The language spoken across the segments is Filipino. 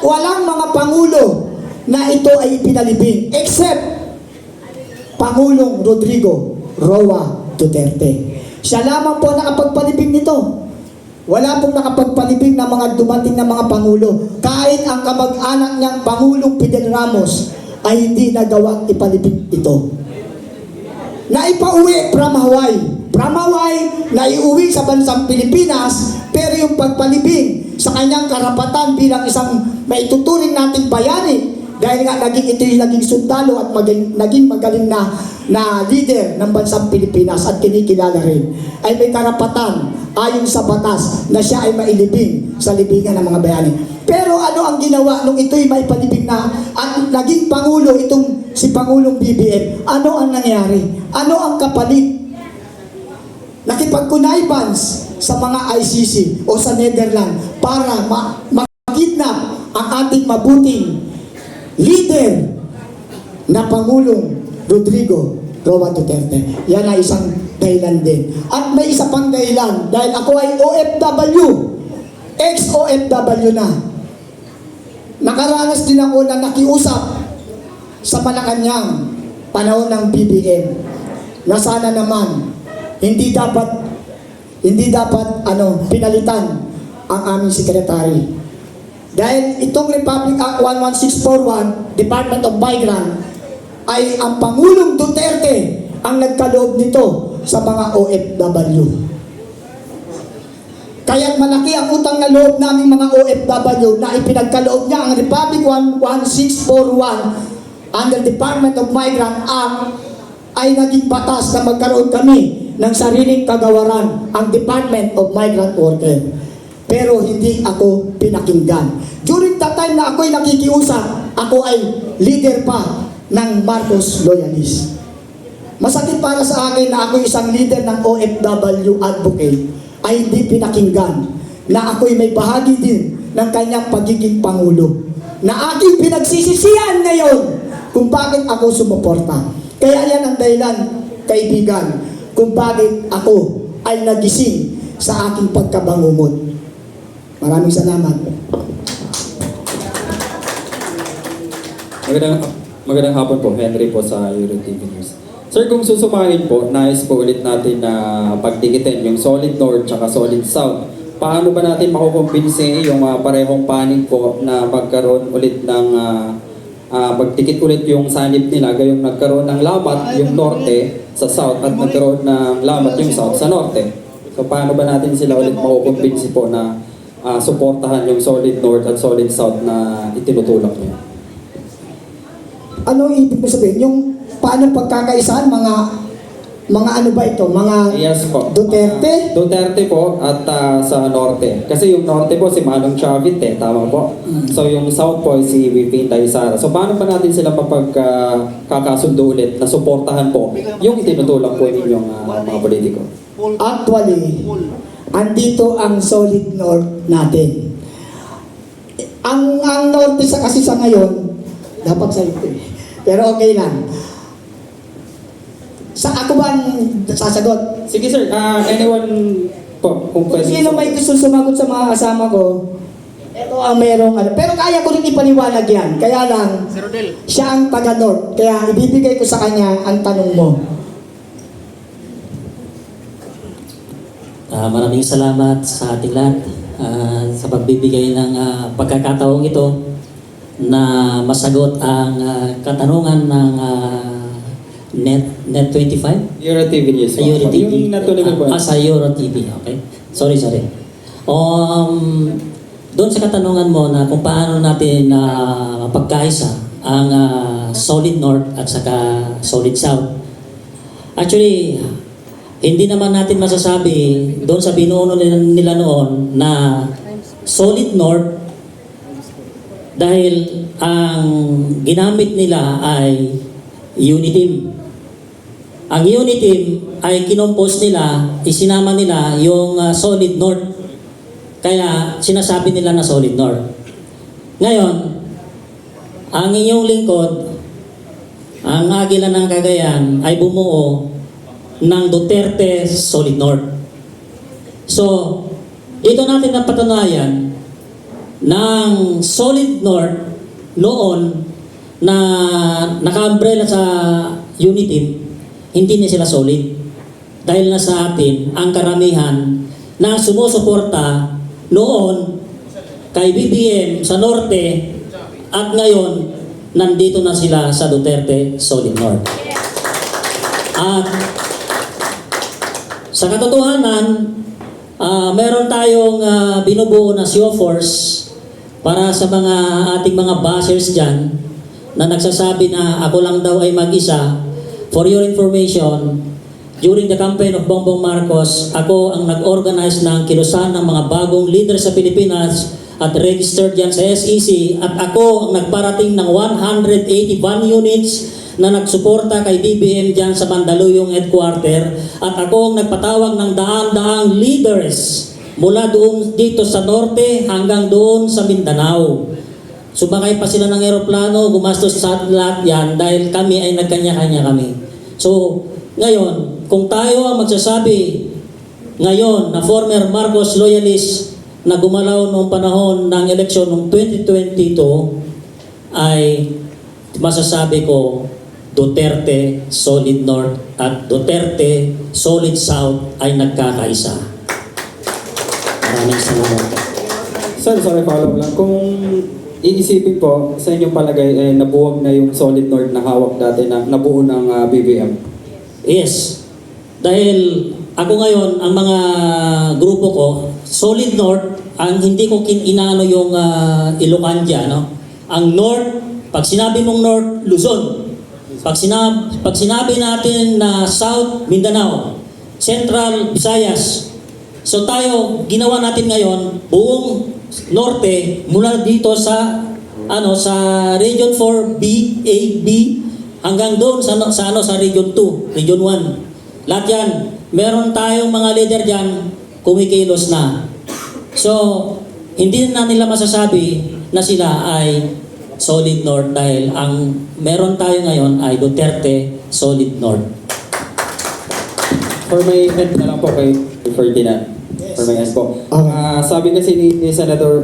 walang mga pangulo na ito ay ipinalibing except Pangulong Rodrigo Roa Duterte. Siya lamang po nakapagpalibing nito. Wala pong nakapagpalibing na mga dumating na mga pangulo. Kahit ang kamag-anak niyang Pangulong Fidel Ramos ay hindi nagawang ipalibing ito. Naipauwi from Hawaii. From Hawaii, naiuwi sa bansang Pilipinas, pero yung pagpalibing sa kanyang karapatan bilang isang maituturing nating bayani, dahil nga ito yung naging sundalo at naging magaling na leader ng bansang Pilipinas at kinikilala rin, ay may karapatan ayon sa batas na siya ay mailibing sa libingan ng mga bayani. Pero ano ang ginawa nung ito'y maipalibing na at naging Pangulo itong si Pangulong BBM? Ano ang nangyari? Ano ang kapalit? Nakipag-connivance sa mga ICC o sa Netherlands para makidnap ang ating mabuting leader na Pangulong Rodrigo Roa Duterte. Yan ay isang dahilan din. At may isa pang dahilan, dahil ako ay OFW, ex-OFW na. Nakaranas din ako na nakiusap sa Malacanang panahon ng BBM na sana naman hindi dapat pinalitan ang aming sekretary. Dahil itong Republic Act 11641, Department of Migrant, ay ang Pangulong Duterte ang nagkaloob nito sa mga OFW. Kaya't malaki ang utang na loob naming mga OFW na ipinagkaloob niya ang Republic 11641 under Department of Migrant Act ay naging batas na magkaroon kami ng sariling kagawaran, ang Department of Migrant Worker. Pero hindi ako pinakinggan. During that time na ako'y nakikiusap, ako ay leader pa ng Marcos Loyalist. Masakit para sa akin na ako isang leader ng OFW advocate ay hindi pinakinggan na ako'y may bahagi din ng kanyang pagiging Pangulo na aking pinagsisisihan ngayon kung bakit ako sumuporta. Kaya yan ang dahilan, kaibigan, kung bakit ako ay nagising sa aking pagkabangumot. Maraming salamat. Magandang hapon po, Henry po sa EuroTV News. Sir, kung susumahin po, nais po ulit natin na pagdikitin yung Solid North at Solid South. Paano ba natin makukumbinsi yung parehong panig po na magkaroon ulit ng pagdikit ulit yung sanib nila, gayong nagkaroon ng lamat yung norte sa south at nagkaroon ng lamat yung south sa norte. So paano ba natin sila ulit makukumbinsi po na suportahan yung Solid North at Solid South na itinutulak niyo? Ano ibig mo sabihin? Yung paano pagkakaisahan mga ano ba ito? Mga yes po. Duterte? Duterte po at sa norte. Kasi yung norte po si Manong Chavit tama po. So yung south po si VP Inday Sara. So paano pa natin sila kakasundo ulit na suportahan po yung itinutulak po ninyong mga politiko? Actually, andito ang Solid North natin. Ang norte kasi sa ngayon, dapat sa ito eh. Pero okay lang. Sa ako ba ang sasagot? Sige sir, anyone po kung pwede. Sino may gusto sumagot sa mga kasama ko? Ito ang merong ano. Pero kaya ko rin ipaliwanag yan. Kaya lang, siya ang taga-North. Kaya ibibigay ko sa kanya ang tanong mo. Maraming salamat sa ating lahat sa pagbibigay ng pagkakataong ito na masagot ang katanungan ng Net 25? EuroTV News. Sa EuroTV. Yung natuloy po. Sa EuroTV, okay. Sorry. Doon sa katanungan mo na kung paano natin mapagkaisa ang Solid North at saka Solid South. Actually, hindi naman natin masasabi doon sa binuno nila noon na Solid North dahil ang ginamit nila ay Uniteam. Ang Uniteam ay kinompose nila, isinama nila yung Solid North. Kaya sinasabi nila na Solid North. Ngayon, ang inyong lingkod, ang Agila ng Cagayan ay bumuo ng Duterte Solid North. So, ito natin napatunayan ng Solid North noon na naka-umbrella sa Uniteam, hindi na sila solid. Dahil na sa atin, ang karamihan na sumusuporta noon kay BBM sa Norte at ngayon, nandito na sila sa Duterte Solid North. At sa katotohanan, meron tayong binubuo na show force para sa mga ating mga bashers dyan na nagsasabi na ako lang daw ay mag-isa. For your information, during the campaign of Bongbong Marcos, ako ang nag-organize ng kilusan ng mga bagong leader sa Pilipinas at registered yan sa SEC, at ako ang nagparating ng 181 units na nagsuporta kay BBM dyan sa Mandaluyong headquarter, at ako ang nagpatawag ng daan-daang leaders mula doon dito sa norte hanggang doon sa Mindanao. Sumakay pa sila ng eroplano, gumastos sa lahat yan dahil kami ay nagkanya-kanya kami. So, ngayon, kung tayo ang magsasabi ngayon na former Marcos loyalist na gumalaw noong panahon ng eleksyon noong 2022, ay masasabi ko Duterte Solid North at Duterte Solid South ay nagkakaisa. Maraming salamat. Sir, sorry, follow lang. Kung iisipin po, sa inyong palagay, nabuwag na yung Solid North na hawak dati na nabuo ng BBM. Yes. Dahil ako ngayon, ang mga grupo ko, Solid North, ang hindi ko inaano yung Ilocandia, no? Ang North, pag sinabi mong North, Luzon. Pag sinabi natin na South, Mindanao. Central, Visayas. So tayo, ginawa natin ngayon, buong Norte, mula dito sa sa Region 4, B, A, B, hanggang doon sa Region 2, Region 1. Lahat yan, meron tayong mga leader dyan, kumikilos na. So, hindi na nila masasabi na sila ay Solid North dahil ang meron tayo ngayon ay Duterte Solid North. For my end na lang po kay Ferdinand. For my end po. Okay. Sabi kasi ni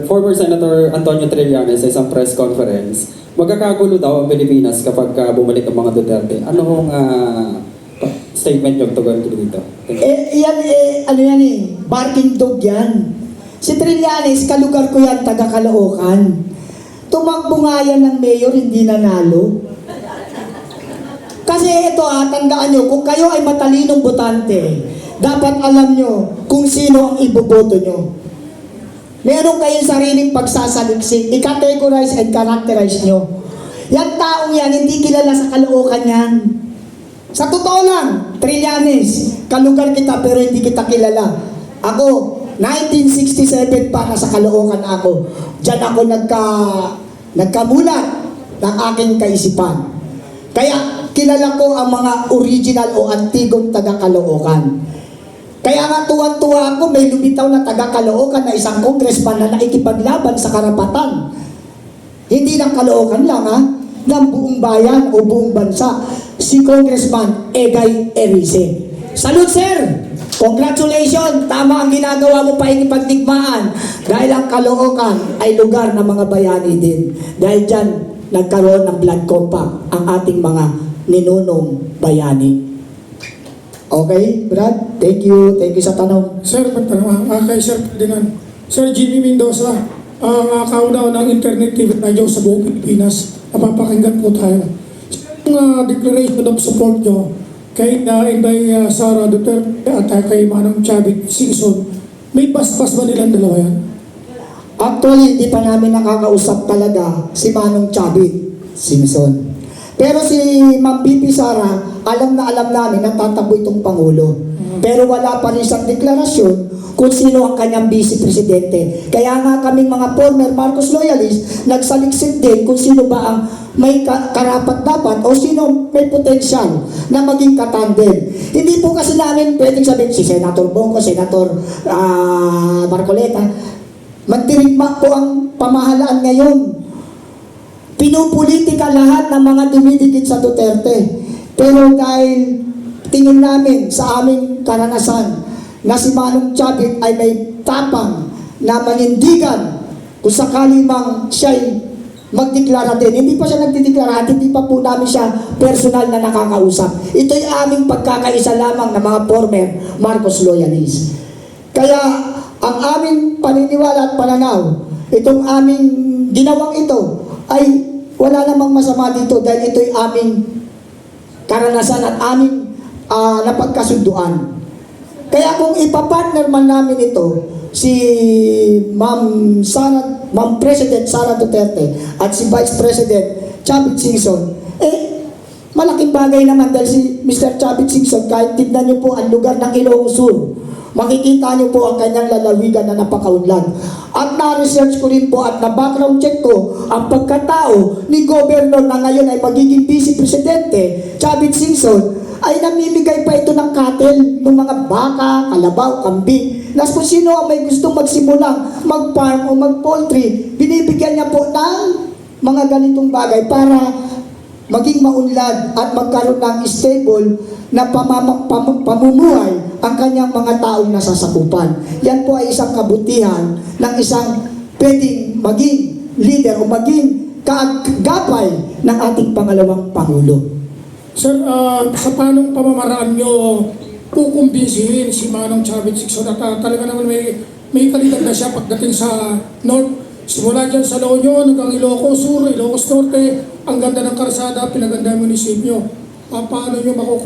former Senator Antonio Trillanes sa isang press conference, magkakagulo daw ang Pilipinas kapag bumalik ang mga Duterte. Ano hong statement nyo tugon dito? Barking dog yan. Si Trillanes, kalugar ko yan, taga Caloocan. Tumakbo nga yan ng mayor, hindi nanalo. Kasi ito tandaan nyo, kung kayo ay matalinong botante, dapat alam nyo kung sino ang iboboto nyo. Meron kayong sariling pagsasaliksik, i-categorize and characterize nyo. Yan taong yan, hindi kilala sa Caloocan yan. Sa totoo lang, Trillanes, kalugar kita pero hindi kita kilala. Ako, 1967 pa nasa Caloocan ako. Diyan ako nagkamulat ng aking kaisipan. Kaya kilala ko ang mga original o antigong taga Caloocan. Kaya nga tuwan-tuwa ako, may lumitaw na taga Caloocan na isang congressman na naikipaglaban sa karapatan. Hindi ng Caloocan lang ng buong bayan o buong bansa. Si Congressman Egay Erice. Salute, sir! Congratulations! Tama ang ginagawa mo pa ikipagdigmaan dahil ang Caloocan ay lugar ng mga bayani din. Dahil dyan, nagkaroon ng blood compact ang ating mga ninunong bayani. Okay, Brad? Thank you. Thank you sa tanong. Sir, magtanong kay Sir Ferdinand. Sir Jimmy Mendoza, ang kauna ng internet TV radio sa buong Pilipinas. Napapakinggan po tayo. Yung declaration of support nyo kay Inday Sara Duterte at kay Manong Chavit Singson, may basbas ba nilang dalawa yan? Actually, hindi pa namin nakakausap talaga si Manong Chavit Singson. Pero si Ma'am Bibi Sara, alam na alam namin na tatakbo itong Pangulo. Pero wala pa rin siyang deklarasyon kung sino ang kanyang vice presidente. Kaya nga kaming mga former Marcos loyalists, nagsaliksik din kung sino ba ang may karapat dapat o sino may potensyal na maging katandem. Hindi po kasi namin pwedeng sabihin si Senator Bongo, Senator Marcoleta. Magdirigma po ang pamahalaan ngayon. Pinupolitika lahat ng mga dumidikit sa Duterte. Pero dahil tingin namin sa aming karanasan na si Manong Chavit ay may tapang na manindigan kung sakali mang siya'y magdeklara din. Hindi pa siya nagdideklara at hindi pa po namin siya personal na nakakausap. Ito'y aming pagkakaisa lamang ng mga former Marcos loyalists. Kaya ang aming paniniwala at pananaw, itong aming ginawang ito ay wala namang masama dito dahil ito'y aming karanasan at aming napagkasunduan. Kaya kung ipapartner man namin ito, si Ma'am President Sara Duterte at si Vice President Chavit Singson, malaking bagay naman dahil si Mr. Chavit Singson, kahit tignan niyo po ang lugar ng Ilocos Sur, makikita niyo po ang kanyang lalawigan na napakaunlad. At na-research ko rin po at na-background check ko ang pagkatao ni Governor na ngayon ay magiging Vice Presidente, Chavit Singson, ay namimigay pa ito ng cattle ng mga baka, kalabaw, kambing. Nas kung sino ang may gustong magsimula, mag-farm o mag-poultry, binibigyan niya po ng mga ganitong bagay para maging maunlad at magkaroon ng stable na pamumuhay ang kanyang mga taong nasasakupan. Yan po ay isang kabutihan ng isang pwedeng maging leader o maging kaagapay ng ating pangalawang Pangulo. Sir, sa paanong pamamaraan nyo kukumbinsihin si Manong Chavit Singson at talaga naman may kalidad na siya pagdating sa North. Simula dyan sa La Union hanggang Ilocos Sur, Ilocos Norte, ang ganda ng karsada, pinaganda ng munisipyo. Paano nyo makukumbinsihin